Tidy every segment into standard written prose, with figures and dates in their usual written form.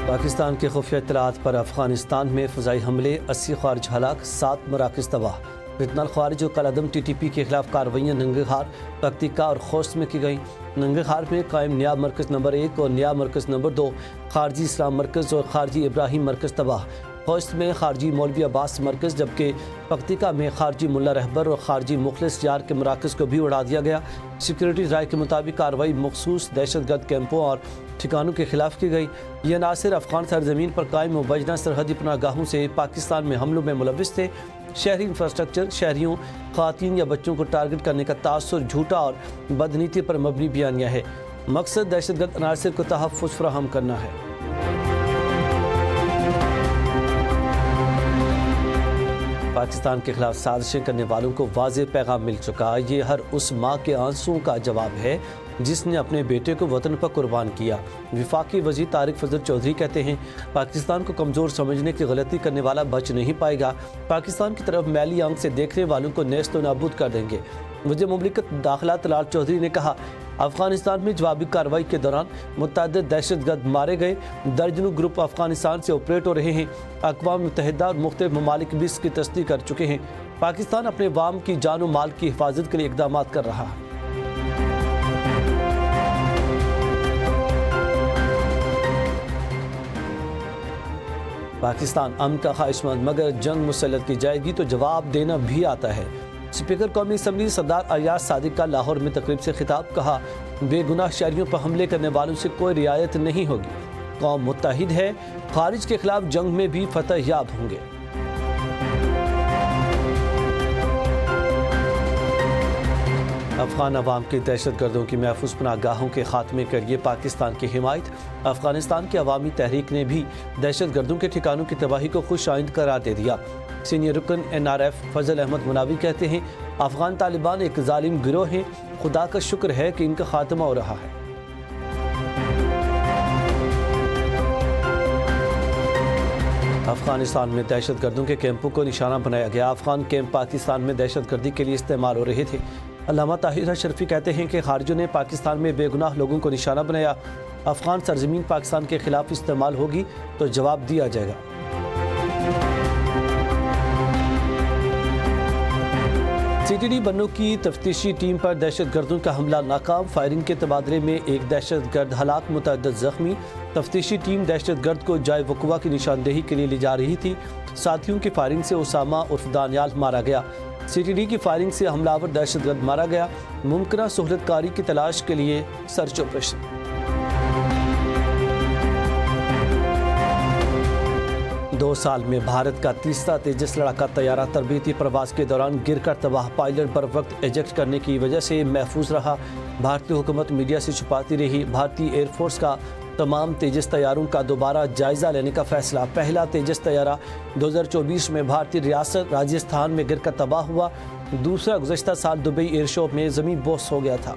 پاکستان کے خفیہ اطلاعات پر افغانستان میں فضائی حملے، 80 خارج ہلاک، 7 مراکز تباہ۔ فتنہ الخوارج و کالعدم ٹی ٹی پی کے خلاف کارروائیاں ننگرہار، پکتیکا اور خوست میں کی گئیں۔ ننگرہار میں قائم نیا مرکز نمبر 1 اور نیا مرکز نمبر 2، خارجی اسلام مرکز اور خارجی ابراہیم مرکز تباہ۔ خوست میں خارجی مولوی عباس مرکز، جبکہ پکتیکا میں خارجی ملا رہبر اور خارجی مخلص یار کے مراکز کو بھی اڑا دیا گیا۔ سیکورٹی رائے کے مطابق کارروائی مخصوص دہشت گرد کیمپوں اور ٹھکانوں کے خلاف کی گئی۔ یہ عناصر افغان سرزمین پر قائم مبینہ سرحدی پناہ گاہوں سے پاکستان میں حملوں میں ملوث تھے۔ شہری انفراسٹرکچر، شہریوں، خواتین یا بچوں کو ٹارگٹ کرنے کا تاثر جھوٹا اور بدنیتی پر مبنی بیانیہ ہے۔ مقصد دہشت گرد عناصر کو تحفظ فراہم کرنا ہے۔ پاکستان کے خلاف سازشیں کرنے والوں کو واضح پیغام مل چکا۔ یہ ہر اس ماں کے آنسوؤں کا جواب ہے جس نے اپنے بیٹے کو وطن پر قربان کیا۔ وفاقی وزیر طارق فضل چودھری کہتے ہیں، پاکستان کو کمزور سمجھنے کی غلطی کرنے والا بچ نہیں پائے گا۔ پاکستان کی طرف میلی آنکھ سے دیکھنے والوں کو نیست و نابود کر دیں گے۔ وزیر مملکت داخلہ طلال چودھری نے کہا، افغانستان میں جوابی کارروائی کے دوران متعدد دہشت گرد مارے گئے، درجنوں گروپ افغانستان سے آپریٹ ہو رہے ہیں۔ اقوام متحدہ اور مختلف ممالک بھی اس کی تصدیق کر چکے ہیں۔ پاکستان اپنے عوام کی جان و مال کی حفاظت کے لیے اقدامات کر رہا ہے۔ پاکستان امن کا خواہش مند، مگر جنگ مسلط کی جائے گی تو جواب دینا بھی آتا ہے۔ اسپیکر قومی اسمبلی سردار ایاز صادق کا لاہور میں تقریب سے خطاب، کہا، بے گناہ شہریوں پر حملے کرنے والوں سے کوئی رعایت نہیں ہوگی۔ قوم متحد ہے، خارج کے خلاف جنگ میں بھی فتح یاب ہوں گے۔ افغان عوام کی دہشت گردوں کی محفوظ پناہ گاہوں کے خاتمے کے لیے پاکستان کی حمایت۔ افغانستان کی عوامی تحریک نے بھی دہشت گردوں کے ٹھکانوں کی تباہی کو خوش آئند قرار دے دیا۔ سینئر رکن NRF فضل احمد مناوی کہتے ہیں، افغان طالبان ایک ظالم گروہ ہیں، خدا کا شکر ہے کہ ان کا خاتمہ ہو رہا ہے۔ افغانستان میں دہشت گردوں کے کیمپوں کو نشانہ بنایا گیا۔ افغان کیمپ پاکستان میں دہشت گردی کے لیے استعمال ہو رہے تھے۔ علامہ طاہر اشرفی کہتے ہیں کہ خارجیوں نے پاکستان میں بے گناہ لوگوں کو نشانہ بنایا۔ افغان سرزمین پاکستان کے خلاف استعمال ہوگی تو جواب دیا جائے گا۔ CTD بنوں کی تفتیشی ٹیم پر دہشت گردوں کا حملہ ناکام، فائرنگ کے تبادلے میں ایک دہشت گرد ہلاک، متعدد زخمی۔ تفتیشی ٹیم دہشت گرد کو جائے وقوع کی نشاندہی کے لیے لے جا رہی تھی۔ ساتھیوں کی فائرنگ سے اسامہ عرف دانیال مارا گیا۔ CTD کی فائرنگ سے حملہ آور دہشت گرد مارا گیا۔ ممکنہ سہولت کاری کی تلاش کے لیے سرچ آپریشن۔ دو سال میں بھارت کا تیسرا تیجس لڑاکا طیارہ تربیتی پرواز کے دوران گر کر تباہ، پائلٹ بر وقت ایجیکٹ کرنے کی وجہ سے محفوظ رہا۔ بھارتی حکومت میڈیا سے چھپاتی رہی۔ بھارتی ایئر فورس کا تمام تیجس طیاروں کا دوبارہ جائزہ لینے کا فیصلہ۔ پہلا تیجس طیارہ 2024 میں بھارتی ریاست راجستھان میں گر کر تباہ ہوا۔ دوسرا گزشتہ سال دبئی ایئر شو میں زمین بوس ہو گیا تھا۔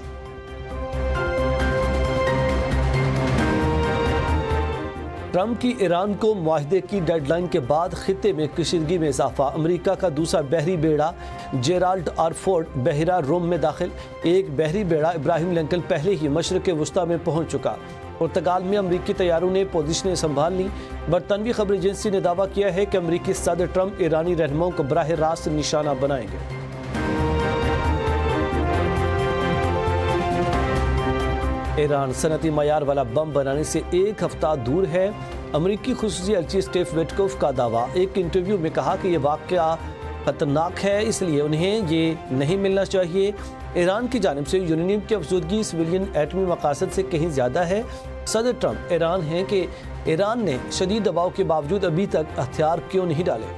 ٹرمپ کی ایران کو معاہدے کی ڈیڈ لائن کے بعد خطے میں کشیدگی میں اضافہ۔ امریکہ کا دوسرا بحری بیڑا جیرالڈ آر فورڈ بحیرہ روم میں داخل۔ ایک بحری بیڑا ابراہیم لنکن پہلے ہی مشرق وسطیٰ میں پہنچ چکا۔ پرتگال میں امریکی طیاروں نے پوزیشنیں سنبھال لیں۔ برطانوی خبر ایجنسی نے دعویٰ کیا ہے کہ امریکی صدر ٹرمپ ایرانی رہنماؤں کو براہ راست نشانہ بنائیں گے۔ ایران صنعتی معیار والا بم بنانے سے ایک ہفتہ دور ہے۔ امریکی خصوصی ایلچی اسٹیو ویٹکوف کا دعویٰ۔ ایک انٹرویو میں کہا کہ یہ واقعہ خطرناک ہے، اس لیے انہیں یہ نہیں ملنا چاہیے۔ ایران کی جانب سے یورینیم کی افزودگی سویلین ایٹمی مقاصد سے کہیں زیادہ ہے۔ صدر ٹرمپ ایران ہیں کہ ایران نے شدید دباؤ کے باوجود ابھی تک ہتھیار کیوں نہیں ڈالے۔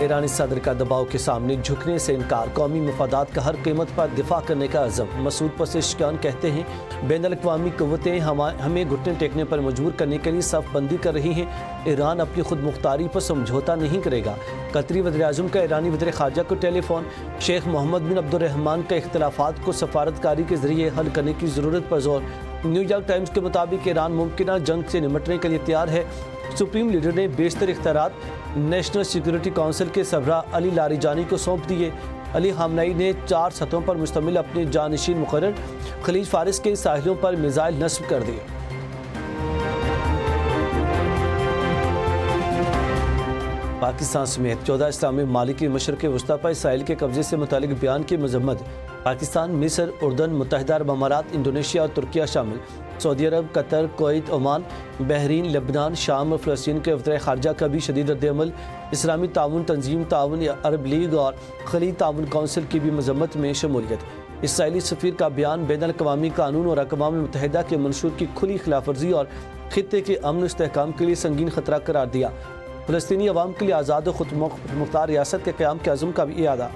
ایرانی صدر کا دباؤ کے سامنے جھکنے سے انکار، قومی مفادات کا ہر قیمت پر دفاع کرنے کا عزم۔ مسعود پزشکیان کہتے ہیں، بین الاقوامی قوتیں ہمیں گھٹنے ٹیکنے پر مجبور کرنے کے لیے صف بندی کر رہی ہیں۔ ایران اپنی خود مختاری پر سمجھوتا نہیں کرے گا۔ قطری وزیر اعظم کا ایرانی وزیر خارجہ کو ٹیلی فون۔ شیخ محمد بن عبد الرحمان کا اختلافات کو سفارتکاری کے ذریعے حل کرنے کی ضرورت پر زور۔ نیو یارک ٹائمز کے مطابق ایران ممکنہ جنگ سے نمٹنے کے لیے تیار ہے۔ سپریم لیڈر نے بیشتر اختیارات نیشنل سیکورٹی کونسل کے سربراہ علی لاریجانی کو سونپ دیے۔ علی خامنئی نے 4 سطحوں پر مشتمل اپنے جانشین مقرر خلیج فارس کے ساحلوں پر میزائل نصب کر دیے۔ پاکستان سمیت 14 اسلامی ممالک کی مشرق وسطیٰ پر اسرائیل کے قبضے سے متعلق بیان کی مذمت۔ پاکستان، مصر، اردن، متحدہ عرب امارات، انڈونیشیا اور ترکیہ شامل سعودی عرب، قطر، کویت، عمان، بحرین، لبنان، شام اور فلسطین کے وزرائے خارجہ کا بھی شدید رد عمل۔ اسلامی تعاون تنظیم، تعاون عرب لیگ اور خلیج تعاون کونسل کی بھی مذمت میں شمولیت۔ اسرائیلی سفیر کا بیان بین الاقوامی قانون اور اقوام متحدہ کے منشور کی کھلی خلاف ورزی اور خطے کے امن و استحکام کے لیے سنگین خطرہ قرار دیا۔ فلسطینی عوام کے لیے آزاد و خود مختار ریاست کے قیام کے عزم کا بھی اعادہ۔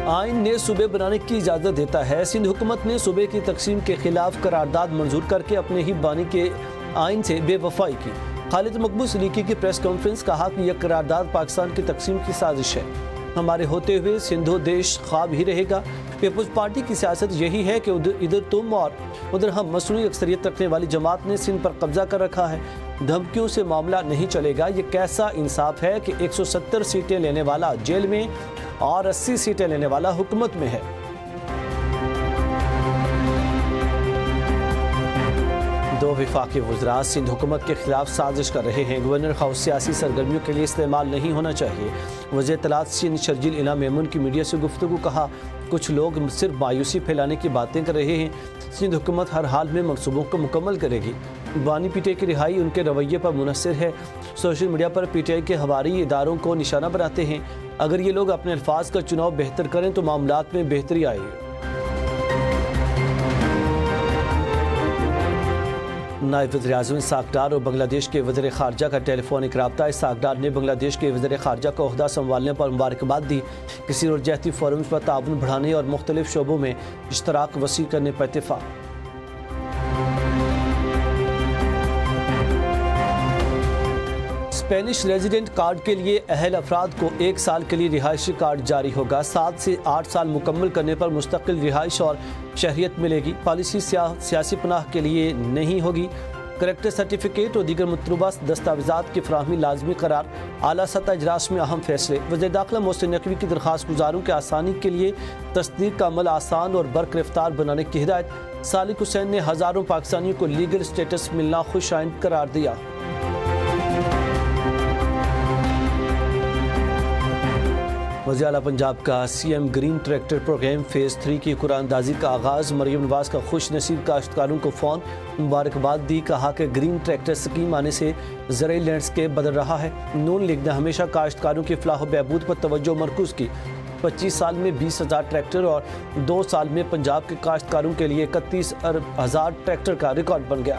آئین نے صوبے بنانے کی اجازت دیتا ہے۔ سندھ حکومت نے صوبے کی تقسیم کے خلاف قرارداد منظور کر کے اپنے ہی بانی کے آئین سے بے وفائی کی۔ خالد مقبول صدیقی کی پریس کانفرنس، کہا کہ یہ قرارداد پاکستان کی تقسیم کی سازش ہے۔ ہمارے ہوتے ہوئے سندھ و دیش خواب ہی رہے گا۔ پیپلز پارٹی کی سیاست یہی ہے کہ ادھر تم اور ادھر ہم، مصنوعی اکثریت رکھنے والی جماعت نے سندھ پر قبضہ کر رکھا ہے۔ دھمکیوں سے معاملہ نہیں چلے گا۔ یہ کیسا انصاف ہے کہ 170 سیٹیں لینے والا جیل میں اور 80 سیٹیں لینے والا حکومت میں ہے۔ دو وفاقی وزراء سندھ حکومت کے خلاف سازش کر رہے ہیں۔ گورنر ہاؤس سیاسی سرگرمیوں کے لیے استعمال نہیں ہونا چاہیے۔ وزیر اطلاعات سندھ شرجیل انعام میمون کی میڈیا سے گفتگو، کہا کچھ لوگ صرف مایوسی پھیلانے کی باتیں کر رہے ہیں۔ سندھ حکومت ہر حال میں منصوبوں کو مکمل کرے گی۔ بانی پی ٹی آئی کی رہائی ان کے رویے پر منحصر ہے۔ Social media per P T I کے ہماری اداروں کو نشانہ بناتے ہیں۔ اگر یہ لوگ اپنے الفاظ کا چناؤ بہتر کریں تو معاملات میں بہتری آئے گی۔ نائب وزیر اعظم اسحاق ڈار اور بنگلہ دیش کے وزیر خارجہ کا ٹیلی فونک رابطہ۔ اسحاق ڈار نے بنگلہ دیش کے وزیر خارجہ کا عہدہ سنبھالنے پر مبارکباد دی۔ کثیر الجہتی فورمز پر تعاون بڑھانے اور مختلف شعبوں میں اشتراک وسیع کرنے پر اتفاق۔ اسپینش ریزیڈنٹ کارڈ کے لیے اہل افراد کو 1 سال کے لیے رہائشی کارڈ جاری ہوگا۔ 7 سے 8 سال مکمل کرنے پر مستقل رہائش اور شہریت ملے گی۔ پالیسی سیاسی پناہ کے لیے نہیں ہوگی۔ کریکٹر سرٹیفکیٹ اور دیگر مطلوبہ دستاویزات کی فراہمی لازمی قرار۔ اعلیٰ سطح اجلاس میں اہم فیصلے۔ وزیر داخلہ محسن نقوی کی درخواست گزاروں کے آسانی کے لیے تصدیق کا عمل آسان اور برقرفتار بنانے کی ہدایت۔ صالح حسین نے ہزاروں پاکستانیوں کو لیگل سٹیٹس ملنا خوش آئند قرار دیا۔ وزیر اعلیٰ پنجاب کا C M green tractor program phase 3 کی قرآن اندازی کا آغاز۔ مریم نواز کا خوش نصیب کاشتکاروں کو فون مبارکباد دی، کہا کہ گرین ٹریکٹر اسکیم آنے سے زرعی لینڈسکیپ بدل رہا ہے۔ نون لیگ نے ہمیشہ کاشتکاروں کی فلاح و بہبود پر توجہ مرکوز کی۔ 25 سال میں 20,000 ٹریکٹر اور 2 سال میں پنجاب کے کاشتکاروں کے لیے 31,000 ٹریکٹر کا ریکارڈ بن گیا۔